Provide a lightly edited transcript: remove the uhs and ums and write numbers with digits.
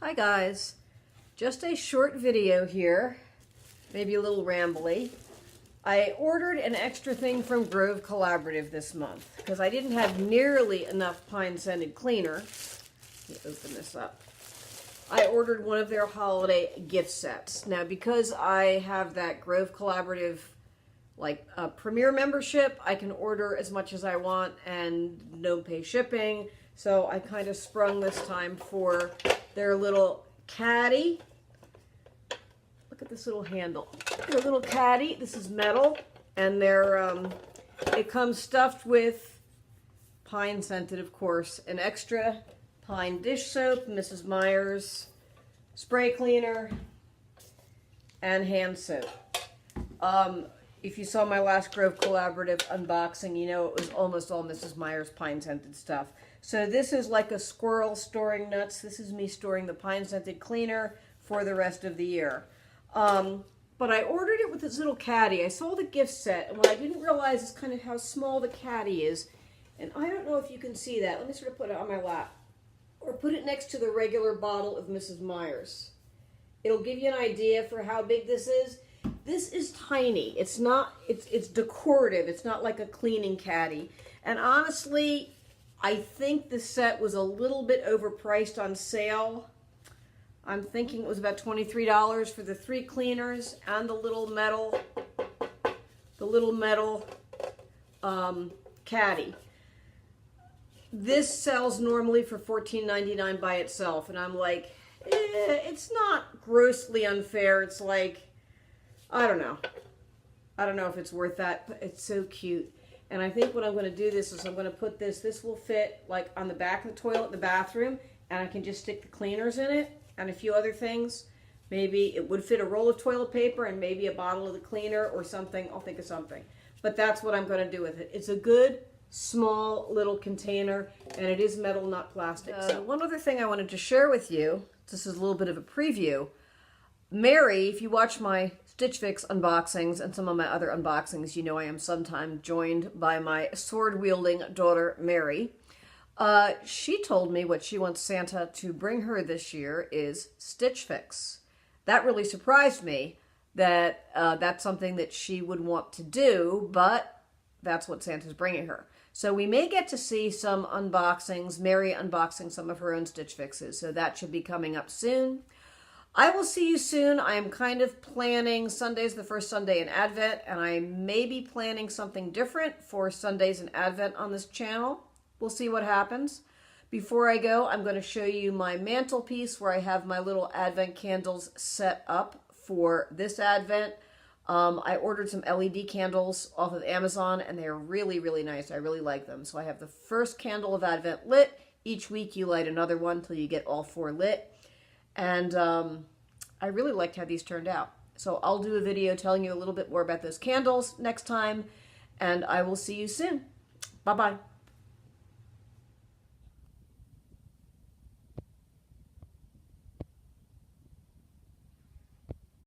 Hi guys, just a short video here, maybe a little rambly. I ordered an extra thing from Grove Collaborative this month because I didn't have nearly enough pine scented cleaner. Let me open this up. I ordered one of their holiday gift sets. Now because I have that Grove Collaborative premier membership, I can order as much as I want and no pay shipping. So I kind of sprung this time for their little caddy. Look at this little handle. Their little caddy. This is metal, and it comes stuffed with pine scented, of course, an extra pine dish soap, Mrs. Meyer's spray cleaner, and hand soap. If you saw my last Grove Collaborative unboxing, you know it was almost all Mrs. Meyer's pine scented stuff. So this is like a squirrel storing nuts. This is me storing the pine scented cleaner for the rest of the year. But I ordered it with this little caddy. I saw the gift set, and what I didn't realize is kind of how small the caddy is. And I don't know if you can see that. Let me sort of put it on my lap. Or put it next to the regular bottle of Mrs. Meyer's. It'll give you an idea for how big this is. This is tiny. It's decorative. It's not like a cleaning caddy. And honestly, I think the set was a little bit overpriced on sale. I'm thinking it was about $23 for the 3 cleaners and the little metal caddy. This sells normally for $14.99 by itself, and I'm like, it's not grossly unfair. It's like, I don't know. I don't know if it's worth that, but it's so cute. And I think what I'm going to do is I'm going to put this will fit like on the back of the toilet in the bathroom, and I can just stick the cleaners in it and a few other things. Maybe it would fit a roll of toilet paper and maybe a bottle of the cleaner or something. I'll think of something. But that's what I'm going to do with it. It's a good, small little container, and it is metal, not plastic. So one other thing I wanted to share with you, this is a little bit of a preview. Mary, if you watch my Stitch Fix unboxings and some of my other unboxings, you know I am sometimes joined by my sword-wielding daughter, Mary. She told me what she wants Santa to bring her this year is Stitch Fix. That really surprised me that that's something that she would want to do, but that's what Santa's bringing her. So we may get to see some unboxings, Mary unboxing some of her own Stitch Fixes, so that should be coming up soon. I will see you soon. I am kind of planning Sunday's the first Sunday in Advent, and I may be planning something different for Sundays in Advent on this channel. We'll see what happens. Before I go, I'm going to show you my mantelpiece where I have my little Advent candles set up for this Advent. I ordered some LED candles off of Amazon, and they're really, really nice. I really like them. So I have the first candle of Advent lit. Each week you light another one until you get all 4 lit. And I really liked how these turned out. So I'll do a video telling you a little bit more about those candles next time, and I will see you soon. Bye-bye.